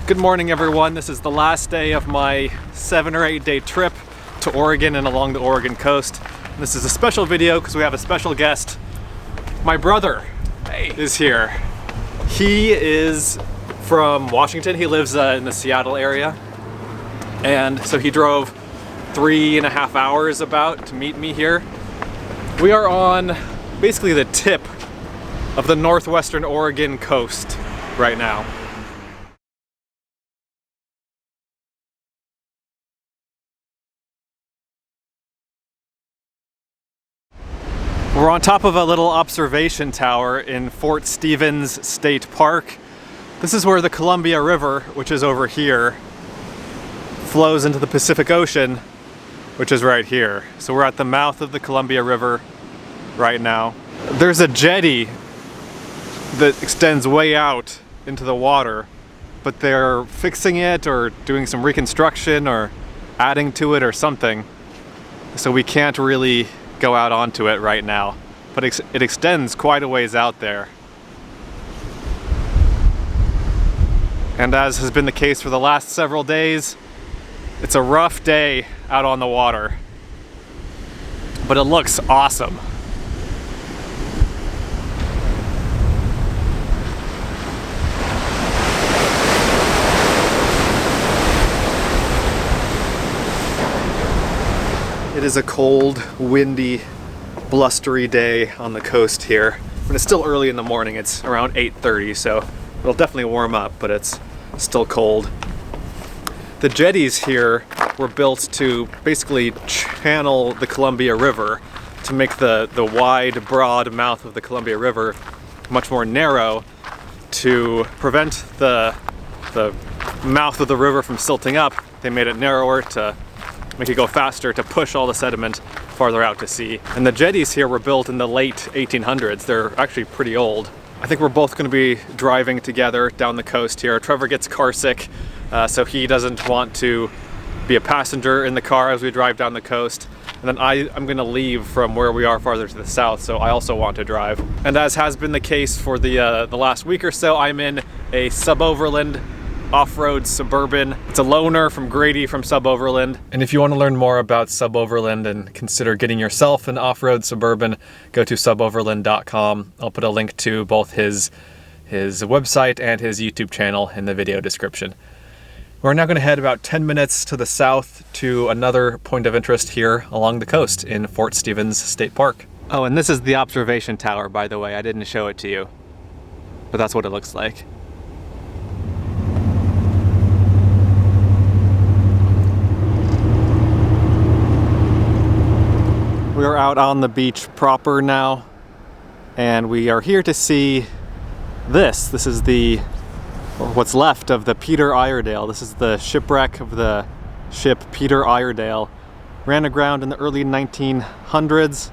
Good morning, everyone. This is the last day of my 7 or 8 day trip to Oregon and along the Oregon coast. This is a special video because we have a special guest. My brother is here. He is from Washington. He lives in the Seattle area. And so he drove 3.5 hours about to meet me here. We are on basically the tip of the northwestern Oregon coast right now. We're on top of a little observation tower in Fort Stevens State Park. This is where the Columbia River, which is over here, flows into the Pacific Ocean, which is right here. So we're at the mouth of the Columbia River right now. There's a jetty that extends way out into the water, but they're fixing it or doing some reconstruction or adding to it or something. So we can't really go out onto it right now, but it extends quite a ways out there. And as has been the case for the last several days, it's a rough day out on the water, but it looks awesome. It is a cold, windy, blustery day on the coast here. But it's still early in the morning. It's around 8:30, so it'll definitely warm up, but it's still cold. The jetties here were built to basically channel the Columbia River to make the wide, broad mouth of the Columbia River much more narrow to prevent the mouth of the river from silting up. They made it narrower to make it go faster, to push all the sediment farther out to sea. And the jetties here were built in the late 1800s. They're actually pretty old. I think we're both going to be driving together down the coast here. Trevor gets car sick, so he doesn't want to be a passenger in the car as we drive down the coast. And then I'm going to leave from where we are farther to the south, so I also want to drive. And as has been the case for the last week or so, I'm in a sub-overland off-road suburban. It's a loaner from Grady from Sub-Overland. And if you want to learn more about Sub-Overland and consider getting yourself an off-road suburban, go to suboverland.com. I'll put a link to both his website and his YouTube channel in the video description. We're now going to head about 10 minutes to the south to another point of interest here along the coast in Fort Stevens State Park. Oh, and this is the observation tower, by the way. I didn't show it to you, but that's what it looks like. We are out on the beach proper now, and we are here to see this. This is what's left of the Peter Iredale. This is the shipwreck of the ship Peter Iredale. Ran aground in the early 1900s.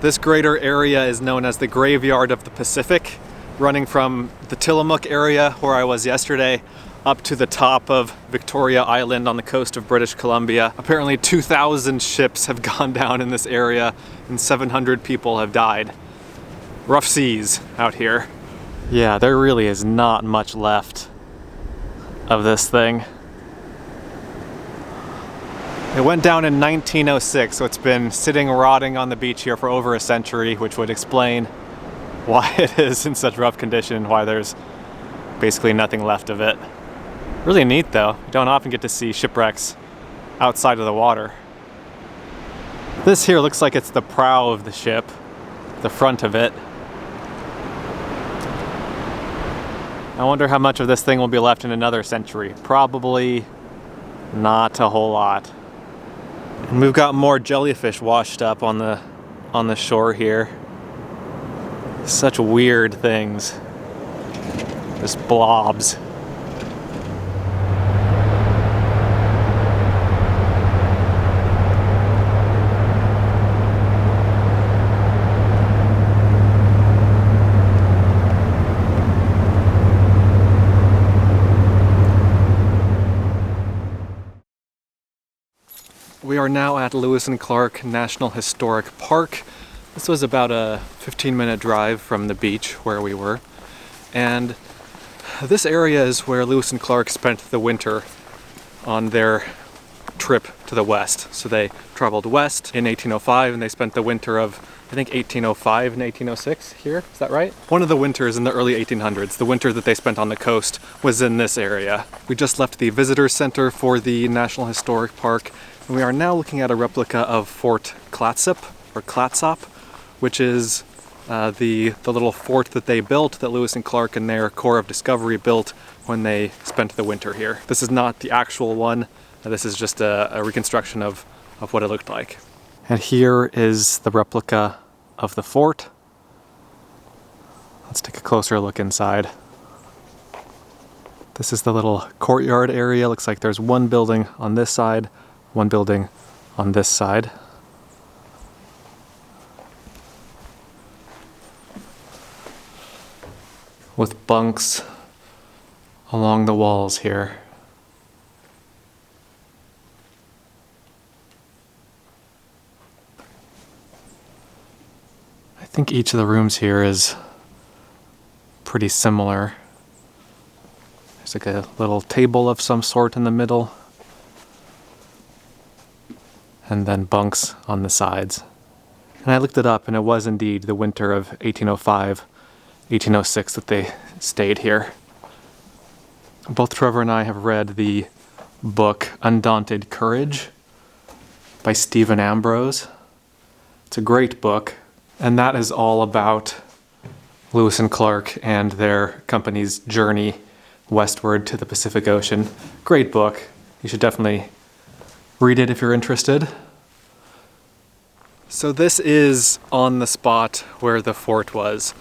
This greater area is known as the Graveyard of the Pacific, running from the Tillamook area, where I was yesterday, up to the top of Victoria Island on the coast of British Columbia. Apparently 2,000 ships have gone down in this area and 700 people have died. Rough seas out here. Yeah, there really is not much left of this thing. It went down in 1906, so it's been sitting rotting on the beach here for over a century, which would explain why it is in such rough condition, why there's basically nothing left of it. Really neat though. You don't often get to see shipwrecks outside of the water. This here looks like it's the prow of the ship, the front of it. I wonder how much of this thing will be left in another century. Probably not a whole lot. And we've got more jellyfish washed up on the shore here. Such weird things. Just blobs. We are now at Lewis and Clark National Historic Park. This was about a 15-minute drive from the beach where we were. And This area is where Lewis and Clark spent the winter on their trip to the west. So they traveled west in 1805 and they spent the winter of, I think, 1805 and 1806 here. Is that right? One of the winters in the early 1800s, the winter that they spent on the coast, was in this area. We just left the Visitors Center for the National Historic Park, and we are now looking at a replica of Fort Klatsop, or Klatsop, which is the little fort that they built, that Lewis and Clark and their Corps of Discovery built when they spent the winter here. This is not the actual one. This is just a reconstruction of what it looked like. And here is the replica of the fort. Let's take a closer look inside. This is the little courtyard area. Looks like there's one building on this side, one building on this side. With bunks along the walls here. I think each of the rooms here is pretty similar. There's like a little table of some sort in the middle, and then bunks on the sides. And I looked it up, and it was indeed the winter of 1805, 1806 that they stayed here. Both Trevor and I have read the book Undaunted Courage by Stephen Ambrose. It's a great book, and that is all about Lewis and Clark and their company's journey westward to the Pacific Ocean. Great book. You should definitely read it if you're interested. So this is on the spot where the fort was.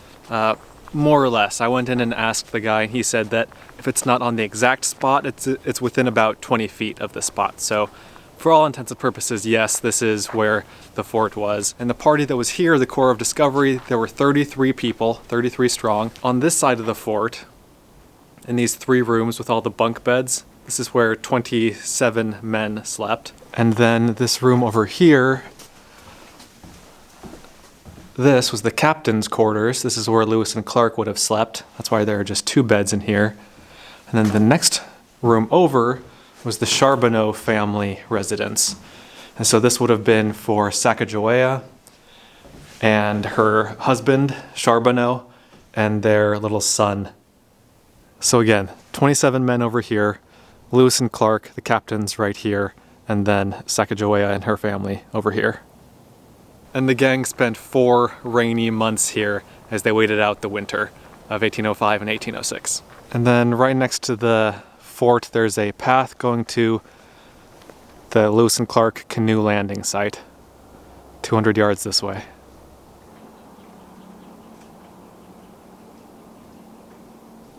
More or less. I went in and asked the guy, and he said that if it's not on the exact spot, it's within about 20 feet of the spot. So for all intents and purposes, yes, this is where the fort was. And the party that was here, the Corps of Discovery, there were 33 people, 33 strong. On this side of the fort, in these 3 rooms with all the bunk beds, this is where 27 men slept. And then this room over here, this was the captain's quarters. This is where Lewis and Clark would have slept. That's why there are just 2 beds in here. And then the next room over was the Charbonneau family residence. And so this would have been for Sacagawea and her husband, Charbonneau, and their little son. So again, 27 men over here, Lewis and Clark, the captains, right here, and then Sacagawea and her family over here. And the gang spent 4 rainy months here as they waited out the winter of 1805 and 1806. And then right next to the fort, there's a path going to the Lewis and Clark canoe landing site, 200 yards this way.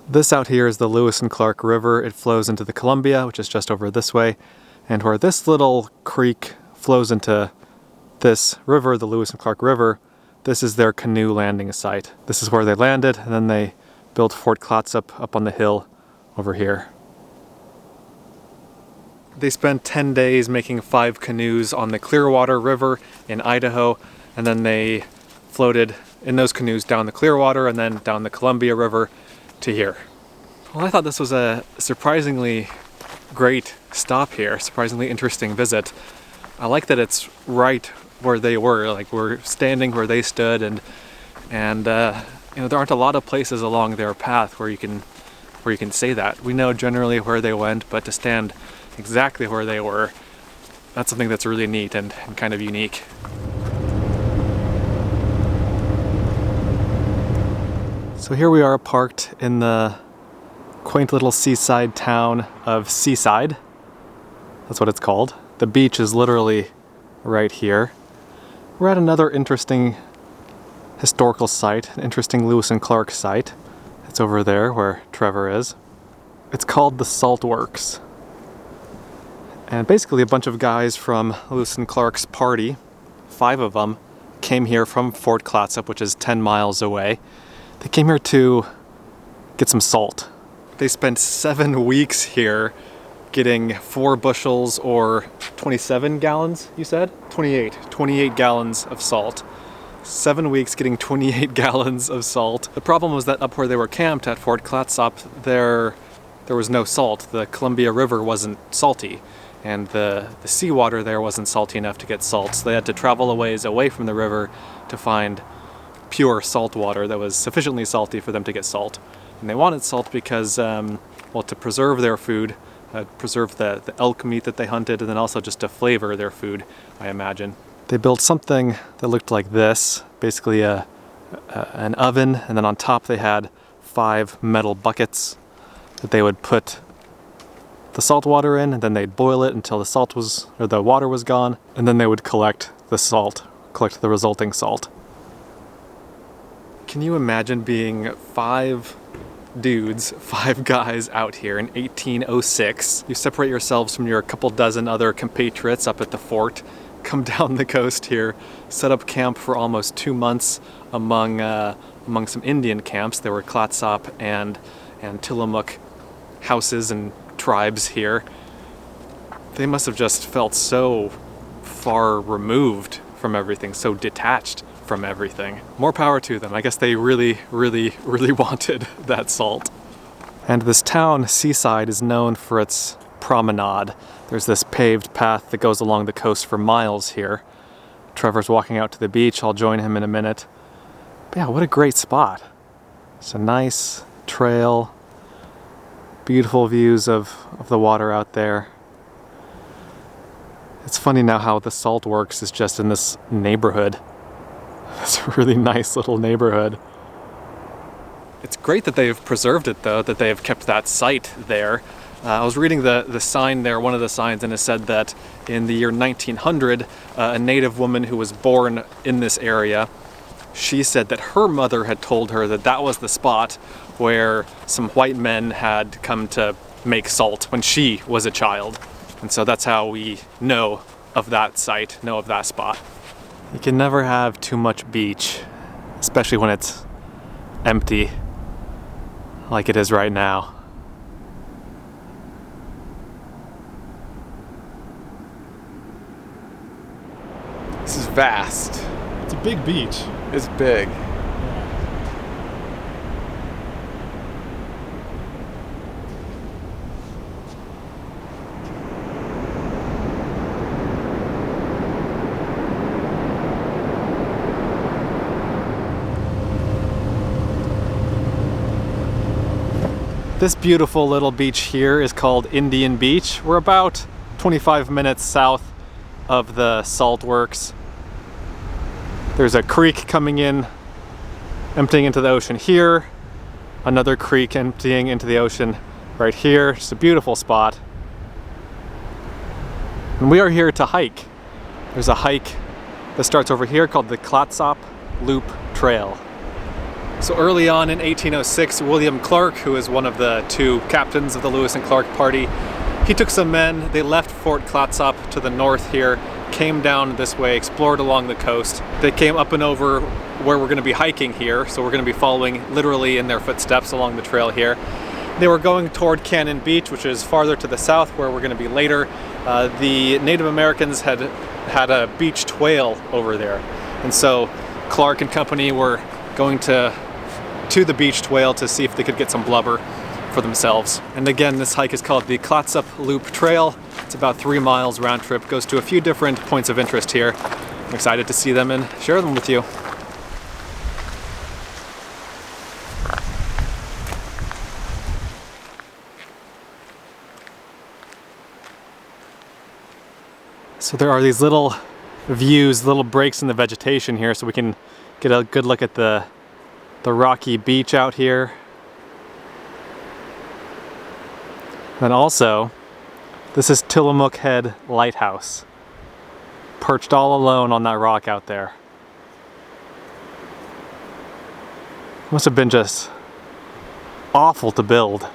This out here is the Lewis and Clark River. It flows into the Columbia, which is just over this way. And where this little creek flows into this river, the Lewis and Clark River, this is their canoe landing site. This is where they landed, and then they built Fort Clattsop up on the hill over here. They spent 10 days making 5 canoes on the Clearwater River in Idaho, and then they floated in those canoes down the Clearwater and then down the Columbia River to here. Well, I thought this was a surprisingly great stop here, surprisingly interesting visit. I like that it's right where they were, like we're standing where they stood, and you know, there aren't a lot of places along their path where you can say that. We know generally where they went, but to stand exactly where they were, that's something that's really neat and kind of unique. So here we are parked in the quaint little seaside town of Seaside. That's what it's called. The beach is literally right here. We're at another interesting historical site, an interesting Lewis and Clark site. It's over there where Trevor is. It's called the Saltworks. And basically a bunch of guys from Lewis and Clark's party, 5 of them, came here from Fort Clattsop, which is 10 miles away. They came here to get some salt. They spent 7 weeks here getting 4 bushels or 27 gallons, you said? 28 gallons of salt. 7 weeks getting 28 gallons of salt. The problem was that up where they were camped at Fort Klatsop, there was no salt. The Columbia River wasn't salty, and the seawater there wasn't salty enough to get salt. So they had to travel a ways away from the river to find pure salt water that was sufficiently salty for them to get salt. And they wanted salt because, well, to preserve their food, preserve the elk meat that they hunted, and then also just to flavor their food, I imagine. They built something that looked like this, basically an oven, and then on top they had 5 metal buckets that they would put the salt water in, and then they'd boil it until the water was gone, and then they would collect the resulting salt. Can you imagine being 5 dudes, 5 guys out here in 1806? You separate yourselves from your couple dozen other compatriots up at the fort, come down the coast here, set up camp for almost 2 months among some Indian camps. There were Clatsop and Tillamook houses and tribes here. They must have just felt so far removed from everything, so detached from everything. More power to them. I guess they really, really, really wanted that salt. And this town, Seaside, is known for its promenade. There's this paved path that goes along the coast for miles here. Trevor's walking out to the beach. I'll join him in a minute. But yeah, what a great spot. It's a nice trail. Beautiful views of the water out there. It's funny now how the Saltworks is just in this neighborhood. It's a really nice little neighborhood. It's great that they've preserved it, though, that they have kept that site there. I was reading the sign there, one of the signs, and it said that in the year 1900, a native woman who was born in this area, she said that her mother had told her that that was the spot where some white men had come to make salt when she was a child. And so that's how we know of that site, know of that spot. You can never have too much beach, especially when it's empty, like it is right now. This is vast. It's a big beach. It's big. This beautiful little beach here is called Indian Beach. We're about 25 minutes south of the Saltworks. There's a creek coming in, emptying into the ocean here. Another creek emptying into the ocean right here. It's a beautiful spot. And we are here to hike. There's a hike that starts over here called the Clattsop Loop Trail. So early on in 1806, William Clark, who is one of the 2 captains of the Lewis and Clark party, he took some men, they left Fort Klatsop to the north here, came down this way, explored along the coast. They came up and over where we're going to be hiking here, so we're going to be following literally in their footsteps along the trail here. They were going toward Cannon Beach, which is farther to the south, where we're going to be later. The Native Americans had a beached whale over there, and so Clark and company were going to the beached whale to see if they could get some blubber for themselves. And again, this hike is called the Clattsop Loop Trail. It's about 3 miles round trip, goes to a few different points of interest here. I'm excited to see them and share them with you. So there are these little views, little breaks in the vegetation here, so we can get a good look at the rocky beach out here. And also, this is Tillamook Head Lighthouse, perched all alone on that rock out there. Must have been just awful to build.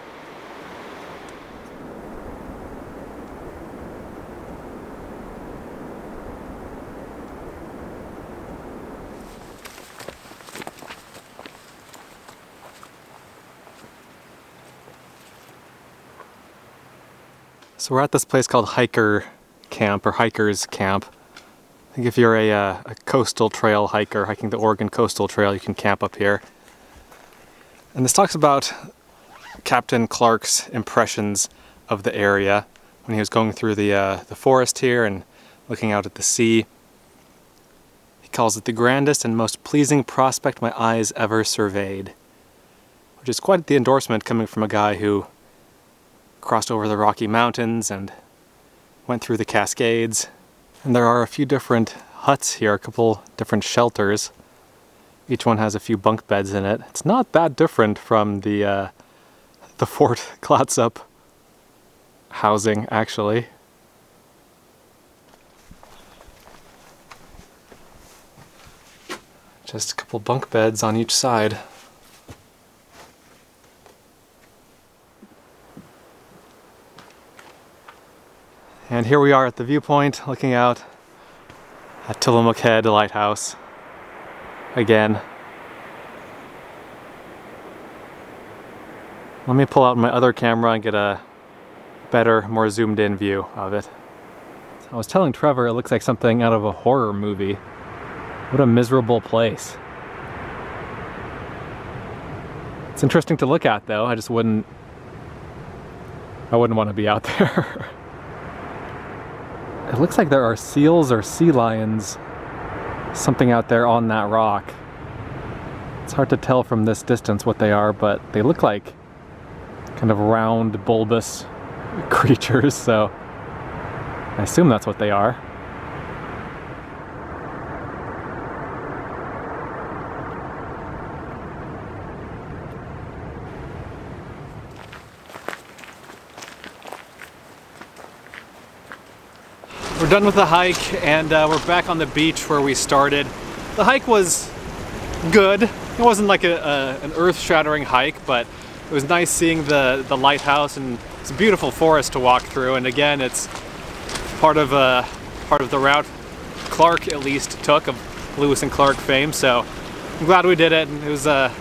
So we're at this place called Hiker Camp, or Hikers Camp. think if you're a coastal trail hiker, hiking the Oregon Coastal Trail, you can camp up here. And this talks about Captain Clark's impressions of the area when he was going through the forest here and looking out at the sea. He calls it the grandest and most pleasing prospect my eyes ever surveyed, which is quite the endorsement coming from a guy who crossed over the Rocky Mountains and went through the Cascades. And there are a few different huts here, a couple different shelters. Each one has a few bunk beds in it. It's not that different from the Fort Clattsop housing, actually. Just a couple bunk beds on each side. And here we are at the viewpoint, looking out at Tillamook Head Lighthouse again. Let me pull out my other camera and get a better, more zoomed in view of it. I was telling Trevor it looks like something out of a horror movie. What a miserable place. It's interesting to look at though, I wouldn't want to be out there. It looks like there are seals or sea lions, something out there on that rock. It's hard to tell from this distance what they are, but they look like kind of round, bulbous creatures, so I assume that's what they are. We're done with the hike and we're back on the beach where we started. The hike was good. It wasn't like an earth-shattering hike, but it was nice seeing the lighthouse, and it's a beautiful forest to walk through. And again, it's part of the route Clark at least took, of Lewis and Clark fame. So I'm glad we did it. And it was yeah,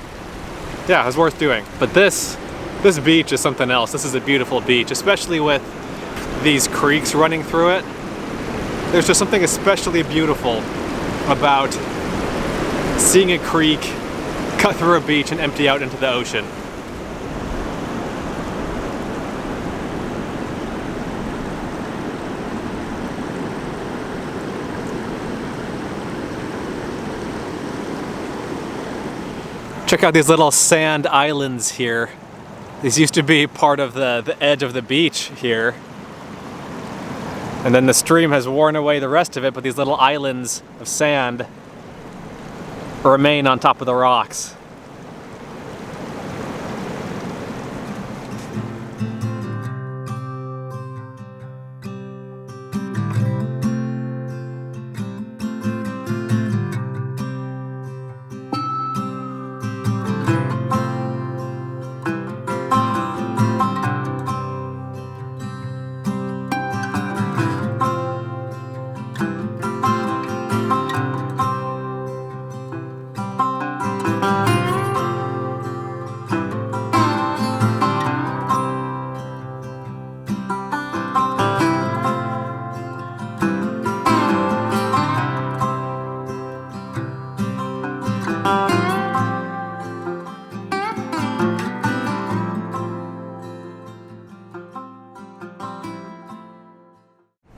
it was worth doing. But this beach is something else. This is a beautiful beach, especially with these creeks running through it. There's just something especially beautiful about seeing a creek cut through a beach and empty out into the ocean. Check out these little sand islands here. These used to be part of the edge of the beach here. And then the stream has worn away the rest of it, but these little islands of sand remain on top of the rocks.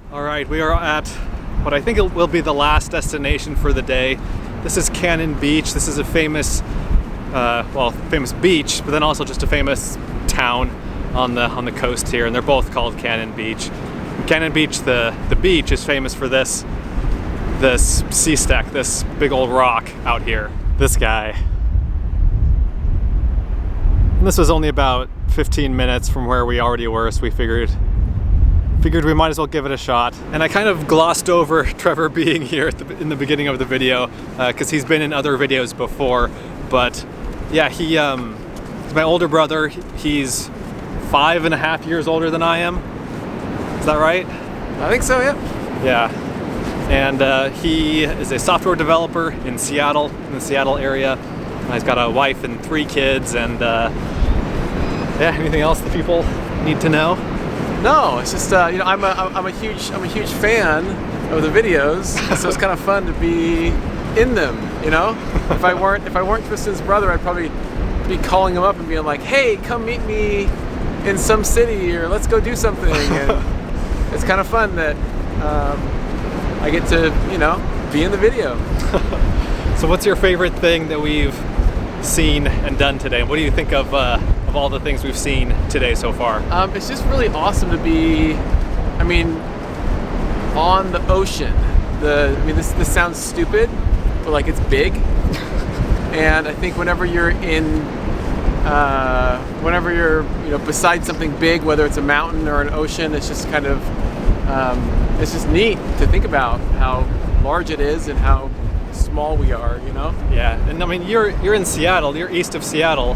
Alright, we are at what I think it will be the last destination for the day. This is Cannon Beach. This is a famous, famous beach, but then also just a famous town on the coast here, and they're both called Cannon Beach. Cannon Beach, the beach, is famous for this sea stack, this big old rock out here. This guy. And this was only about 15 minutes from where we already were, so we figured we might as well give it a shot. And I kind of glossed over Trevor being here in the beginning of the video because he's been in other videos before. But yeah, he's my older brother. He's 5.5 years older than I am. Is that right? I think so, yeah. Yeah. And he is a software developer in Seattle, in the Seattle area. He's got a wife and 3 kids. And yeah, anything else that people need to know? No, it's just I'm a huge fan of the videos, so it's kind of fun to be in them, you know? If I weren't Tristan's brother, I'd probably be calling him up and being like, hey, come meet me in some city, or let's go do something. And it's kind of fun that I get to, you know, be in the video. So what's your favorite thing that we've seen and done today? What do you think of all the things we've seen today so far? It's just really awesome to be, I mean, on the ocean. This sounds stupid, but like it's big. And I think whenever you're you know, beside something big, whether it's a mountain or an ocean, it's just kind of, it's just neat to think about how large it is and how small we are, you know? Yeah, and I mean, you're in Seattle, you're east of Seattle,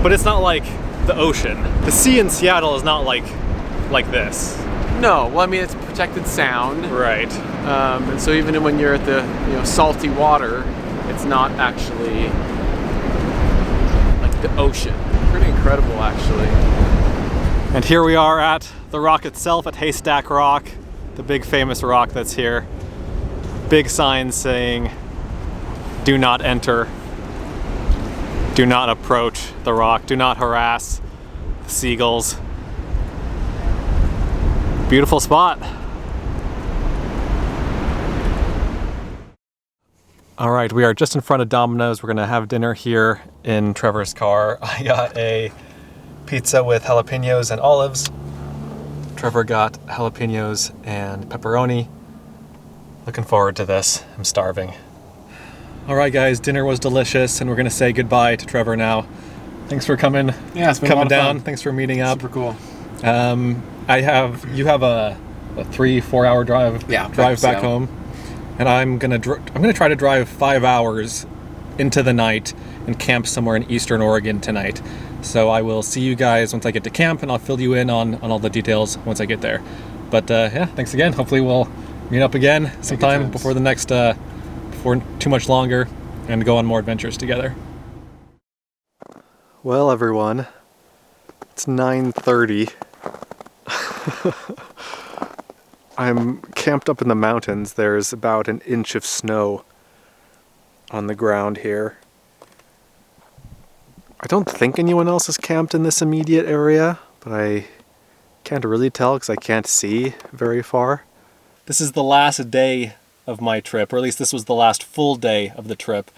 but it's not like the ocean. The sea in Seattle is not like this. No, well, I mean, it's protected sound. Right. And so even when you're at the, you know, salty water, it's not actually like the ocean. Pretty incredible, actually. And here we are at the rock itself, at Haystack Rock, the big famous rock that's here. Big signs saying, do not enter, do not approach the rock, do not harass the seagulls. Beautiful spot. All right, we are just in front of Domino's. We're gonna have dinner here in Trevor's car. I got a pizza with jalapenos and olives. Trevor got jalapenos and pepperoni. Looking forward to this. I'm starving. All right, guys, dinner was delicious, and we're gonna say goodbye to Trevor now. Thanks for coming. Yeah, it's been coming a lot of down. fun. Thanks for meeting up. Super cool. You have a 3-4 hour drive back home, and I'm gonna try to drive 5 hours into the night and camp somewhere in Eastern Oregon tonight. So I will see you guys once I get to camp, and I'll fill you in on all the details once I get there. But yeah, thanks again. Hopefully we'll meet up again sometime before the next before too much longer, and go on more adventures together. Well, everyone, it's 9:30. I'm camped up in the mountains. There's about an inch of snow on the ground here. I don't think anyone else is camped in this immediate area, but I can't really tell because I can't see very far. This is the last day of my trip, or at least this was the last full day of the trip.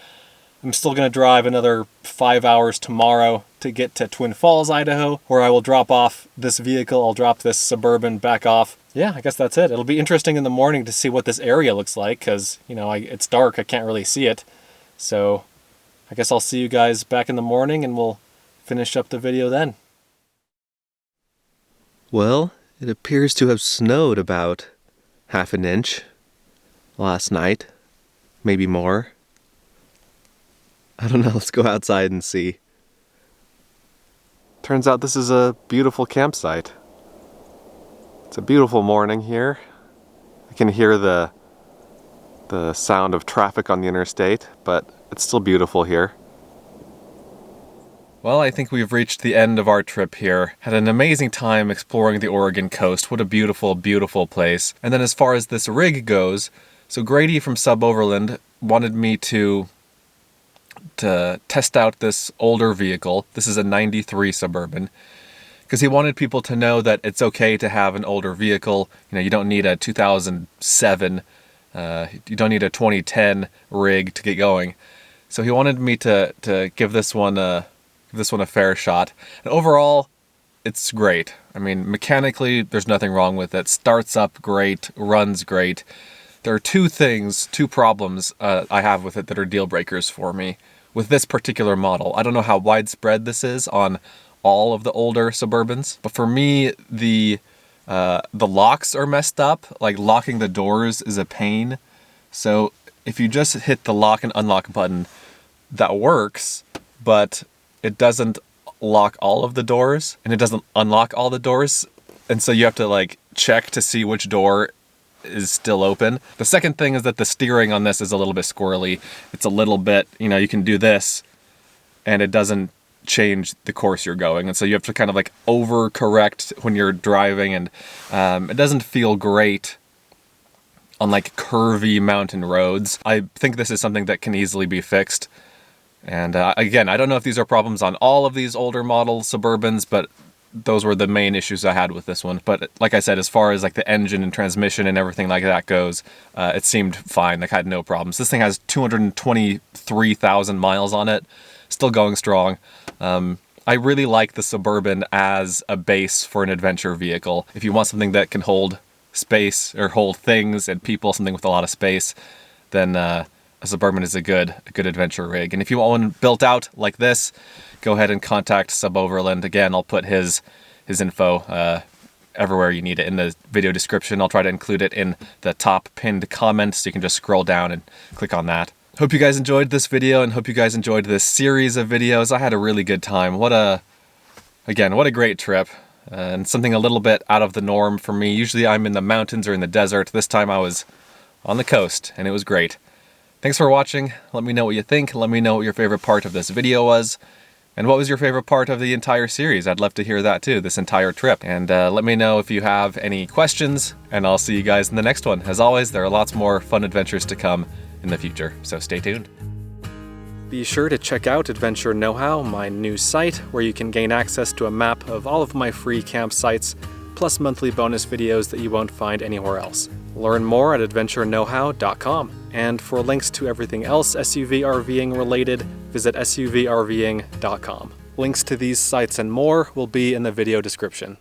I'm still going to drive another 5 hours tomorrow to get to Twin Falls, Idaho, where I will drop off this vehicle. I'll drop this Suburban back off. Yeah, I guess that's it. It'll be interesting in the morning to see what this area looks like, because, you know, it's dark. I can't really see it. So I guess I'll see you guys back in the morning, and we'll finish up the video then. Well, it appears to have snowed about half an inch last night, maybe more. I don't know, let's go outside and see. Turns out this is a beautiful campsite. It's a beautiful morning here. I can hear the sound of traffic on the interstate, but it's still beautiful here. Well, I think we've reached the end of our trip here. Had an amazing time exploring the Oregon coast. What a beautiful, beautiful place. And then as far as this rig goes, so Grady from Sub Overland wanted me to test out this older vehicle. This is a 93 Suburban, because he wanted people to know that it's okay to have an older vehicle. You know, you don't need a 2007, you don't need a 2010 rig to get going. So he wanted me to give this one a fair shot. And overall, it's great. I mean, mechanically, there's nothing wrong with it. Starts up great, runs great. There are two problems I have with it that are deal breakers for me with this particular model. I don't know how widespread this is on all of the older Suburbans, but for me, the locks are messed up. Like, locking the doors is a pain. So if you just hit the lock and unlock button, that works, but it doesn't lock all of the doors, and it doesn't unlock all the doors, and so you have to like check to see which door is still open. The second thing is that the steering on this is a little bit squirrely. It's a little bit, you know, you can do this and it doesn't change the course you're going, and so you have to kind of like overcorrect when you're driving, and it doesn't feel great on like curvy mountain roads. I think this is something that can easily be fixed. And again, I don't know if these are problems on all of these older model Suburbans, but those were the main issues I had with this one. But like I said, as far as like the engine and transmission and everything like that goes, it seemed fine. Like I had no problems. This thing has 223,000 miles on it, still going strong. I really like the Suburban as a base for an adventure vehicle. If you want something that can hold space or hold things and people, something with a lot of space, then a Suburban is a good adventure rig. And if you want one built out like this, go ahead and contact Suboverland. Again, I'll put his info everywhere you need it in the video description. I'll try to include it in the top pinned comment, so you can just scroll down and click on that. Hope you guys enjoyed this video, and hope you guys enjoyed this series of videos. I had a really good time. What a great trip, and something a little bit out of the norm for me. Usually I'm in the mountains or in the desert. This time I was on the coast, and it was great. Thanks for watching. Let me know what you think. Let me know what your favorite part of this video was. And what was your favorite part of the entire series? I'd love to hear that too, this entire trip. And let me know if you have any questions, and I'll see you guys in the next one. As always, there are lots more fun adventures to come in the future, so stay tuned. Be sure to check out Adventure Know-How, my new site, where you can gain access to a map of all of my free campsites, plus monthly bonus videos that you won't find anywhere else. Learn more at adventureknowhow.com. And for links to everything else SUV RVing related, visit suvrving.com. Links to these sites and more will be in the video description.